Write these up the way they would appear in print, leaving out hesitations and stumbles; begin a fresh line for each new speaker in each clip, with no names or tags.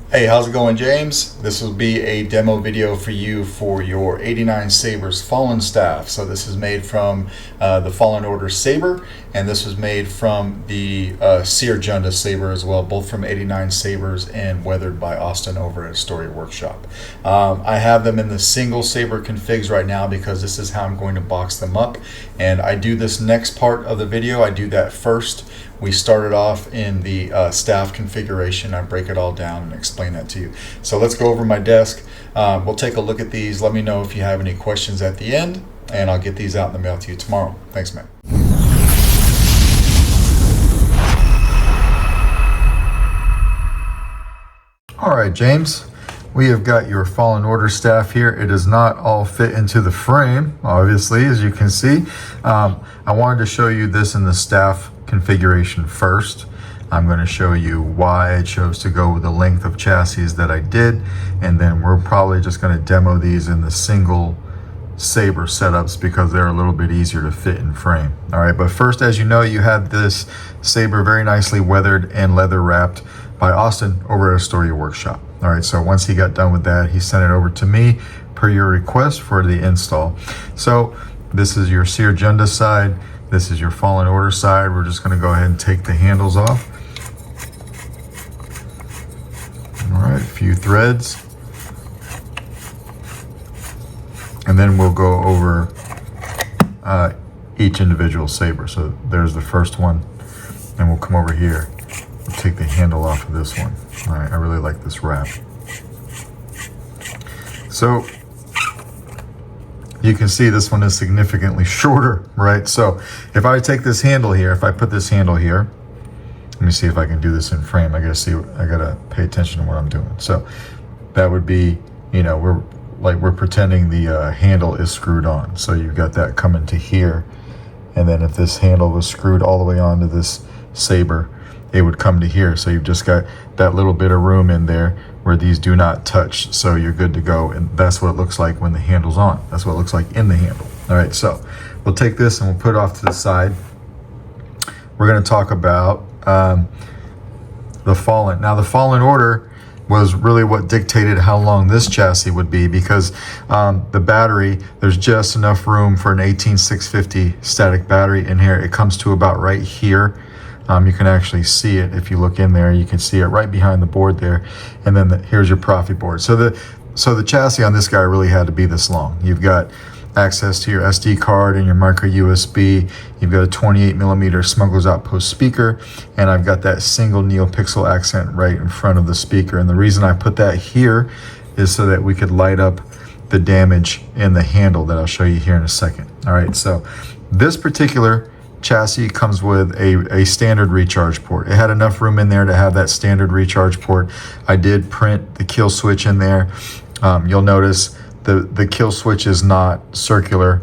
Hey, how's it going, James? This will be a demo video for you for your 89 Sabers Fallen Staff. So this is made from the Fallen Order Saber, and this was made from the Cere Junda Saber as well, both from 89 Sabers and weathered by Austin over at Story Workshop. I have them in the single saber configs right now because this is how I'm going to box them up, and I do this next part of the video. I do that first. We started off in the staff configuration. I break it all down and explain that to you. So let's go over my desk. We'll take a look at these. Let me know if you have any questions at the end, and I'll get these out in the mail to you tomorrow. Thanks, man. All right, James. We have got your Fallen Order staff here. It does not all fit into the frame, obviously, as you can see. I wanted to show you this in the staff configuration first. I'm going to show you why I chose to go with the length of chassis that I did, and then we're probably just going to demo these in the single saber setups because they're a little bit easier to fit in frame. All right, but first, as you know, you had this saber very nicely weathered and leather wrapped by Austin over at Story Workshop. All right, so once he got done with that, he sent it over to me per your request for the install. So this is your Cere Junda side. This is your Fallen Order side. We're just going to go ahead and take the handles off. All right, a few threads. And then we'll go over each individual saber. So there's the first one. And we'll come over here and take the handle off of this one. All right, I really like this wrap. So you can see this one is significantly shorter, right? So if I take this handle here, if I put this handle here, let me see if I can do this in frame. I gotta pay attention to what I'm doing. So that would be, you know, we're pretending the handle is screwed on. So you've got that coming to here. And then if this handle was screwed all the way onto this saber, it would come to here. So you've just got that little bit of room in there where these do not touch. So you're good to go. And that's what it looks like when the handle's on. That's what it looks like in the handle. All right, so we'll take this and we'll put it off to the side. We're gonna talk about the Fallen. Now the Fallen Order was really what dictated how long this chassis would be, because the battery, there's just enough room for an 18650 static battery in here. It comes to about right here. You can actually see it if you look in there. You can see it right behind the board there. And then here's your Proffies board. So the chassis on this guy really had to be this long. You've got access to your SD card and your micro USB. You've got a 28mm Smuggler's Outpost speaker, and I've got that single Neopixel accent right in front of the speaker. And the reason I put that here is so that we could light up the damage in the handle that I'll show you here in a second. All right, so this particular chassis comes with a standard recharge port. It had enough room in there to have that standard recharge port. I did print the kill switch in there. You'll notice the kill switch is not circular.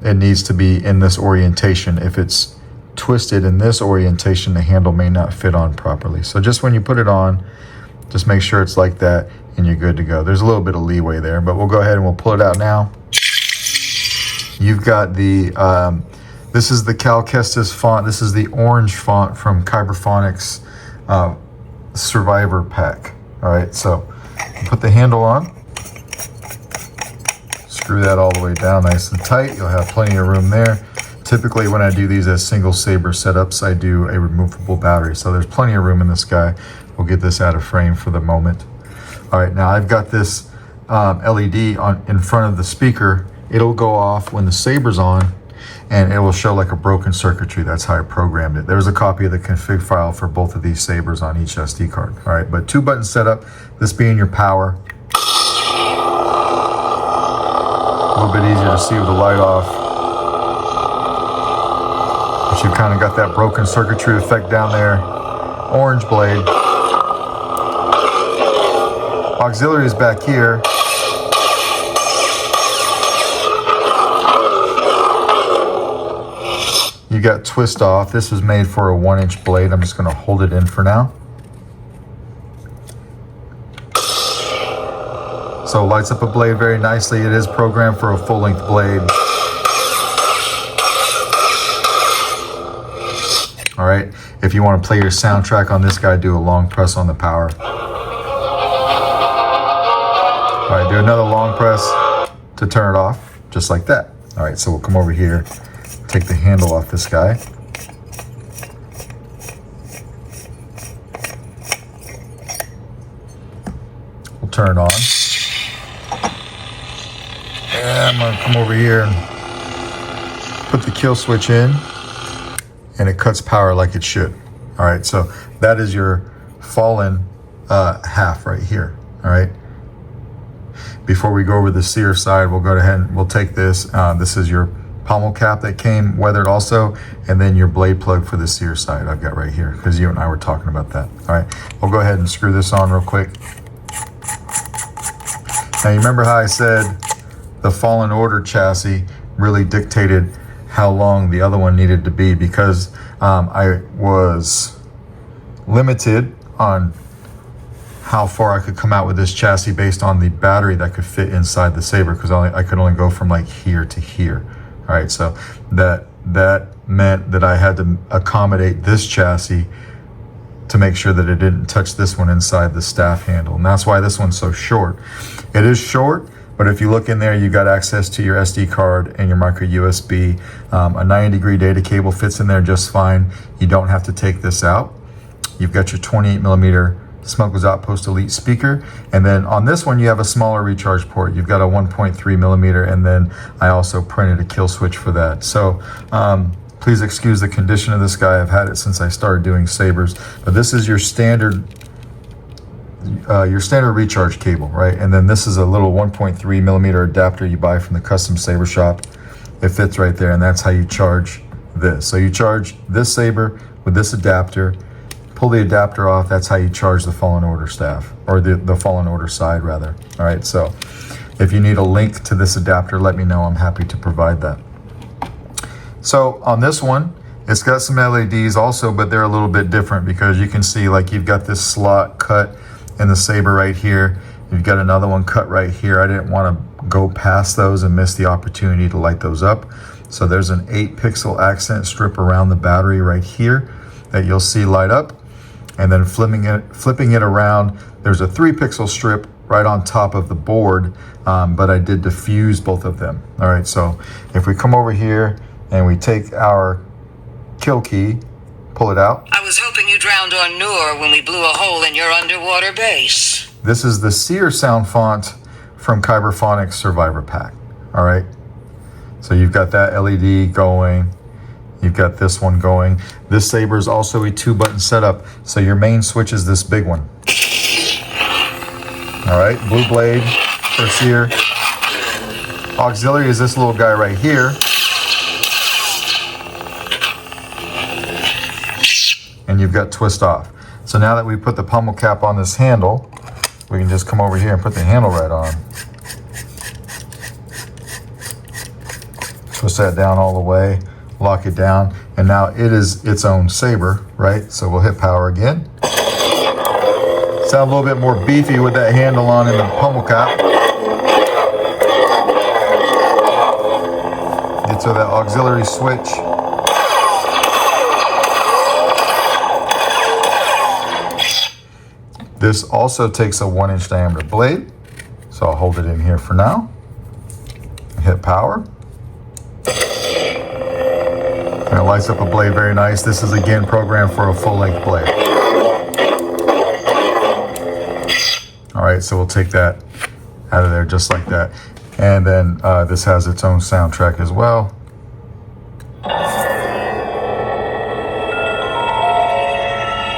It needs to be in this orientation. If it's twisted in this orientation, the handle may not fit on properly. So just when you put it on, just make sure it's like that and you're good to go. There's a little bit of leeway there, but we'll go ahead and we'll pull it out now. You've got the this is the Cal Kestis font. This is the orange font from Kyberphonics Survivor pack. All right, so put the handle on. Screw that all the way down nice and tight. You'll have plenty of room there. Typically when I do these as single saber setups, I do a removable battery. So there's plenty of room in this guy. We'll get this out of frame for the moment. All right, now I've got this LED in front of the speaker. It'll go off when the saber's on, and it will show like a broken circuitry. That's how I programmed it. There's a copy of the config file for both of these sabers on each SD card. All right, but 2-button setup, this being your power. A little bit easier to see with the light off. But you've kind of got that broken circuitry effect down there. Orange blade. Auxiliary is back here. You got twist off. This was made for a 1-inch blade. I'm just going to hold it in for now. So lights up a blade very nicely. It is programmed for a full-length blade. All right, if you want to play your soundtrack on this guy, do a long press on the power. do another long press to turn it off, just like that. All right, so we'll come over here, take the handle off this guy. We'll turn it on. And I'm gonna come over here and put the kill switch in, and it cuts power like it should. All right, so that is your fallen half right here. All right. Before we go over the Cere side, we'll go ahead and we'll take this. This is your pommel cap that came weathered also, and then your blade plug for the Cere side I've got right here, because you and I were talking about that. All right, we'll go ahead and screw this on real quick. Now you remember how I said the Fallen Order chassis really dictated how long the other one needed to be, because I was limited on how far I could come out with this chassis based on the battery that could fit inside the Saber, because I could only go from like here to here. All right, so that meant that I had to accommodate this chassis to make sure that it didn't touch this one inside the staff handle, and that's why this one's so short. It is short, but if you look in there, you got access to your SD card and your micro USB. A 90-degree data cable fits in there just fine. You don't have to take this out. You've got your 28mm Smuggler's Outpost Elite speaker, and then on this one you have a smaller recharge port. You've got a 1.3mm, and then I also printed a kill switch for that. So please excuse the condition of this guy. I've had it since I started doing Sabers, but this is your standard recharge cable, right? And then this is a little 1.3mm adapter you buy from the custom Saber shop. It fits right there, and that's how you charge this. So you charge this Saber with this adapter. Pull the adapter off, that's how you charge the Fallen Order staff, or the Fallen Order side rather. All right, so if you need a link to this adapter, let me know. I'm happy to provide that. So on this one, it's got some LEDs also, but they're a little bit different, because you can see like you've got this slot cut in the Saber right here. You've got another one cut right here. I didn't want to go past those and miss the opportunity to light those up. So there's an 8-pixel accent strip around the battery right here that you'll see light up. And then flipping it around, there's a 3-pixel strip right on top of the board, but I did diffuse both of them. All right, so if we come over here and we take our kill key, pull it out.
I was hoping you drowned on Noor when we blew a hole in your underwater base.
This is the Cere sound font from Kyberphonics Survivor Pack. All right, so you've got that LED going. You've got this one going. This Saber is also a 2-button setup, so your main switch is this big one. All right, blue blade for Cere. Auxiliary is this little guy right here. And you've got twist off. So now that we put the pommel cap on this handle, we can just come over here and put the handle right on. Twist that down all the way. Lock it down, and now it is its own Saber, right? So we'll hit power again. Sound a little bit more beefy with that handle on in the pommel cap. Get to that auxiliary switch. This also takes a 1-inch diameter blade, so I'll hold it in here for now. Hit power. And it lights up a blade very nice. This is again programmed for a full-length blade. All right, so we'll take that out of there just like that. And then this has its own soundtrack as well.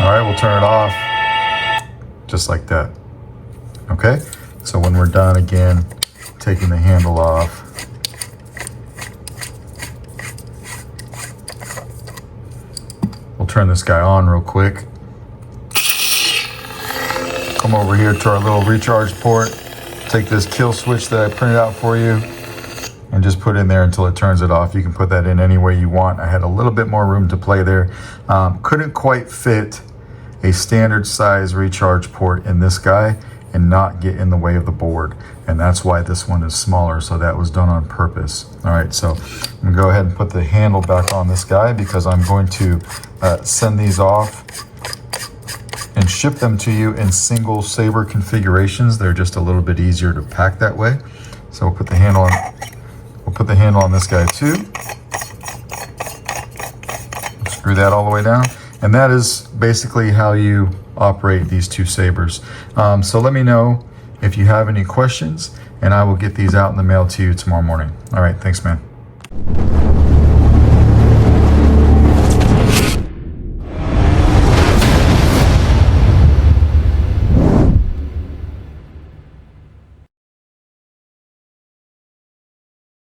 All right, we'll turn it off just like that. Okay, so when we're done again, taking the handle off, turn this guy on real quick. Come over here to our little recharge port. Take this kill switch that I printed out for you and just put in there until it turns it off. You can put that in any way you want. I had a little bit more room to play there. Couldn't quite fit a standard size recharge port in this guy and not get in the way of the board. And that's why this one is smaller, so that was done on purpose. All right, so I'm gonna go ahead and put the handle back on this guy, because I'm going to send these off and ship them to you in single saber configurations. They're just a little bit easier to pack that way. So we'll put the handle on. We'll put the handle on this guy too. Screw that all the way down, and that is basically how you operate these two sabers. So let me know if you have any questions, and I will get these out in the mail to you tomorrow morning. All right, thanks, man.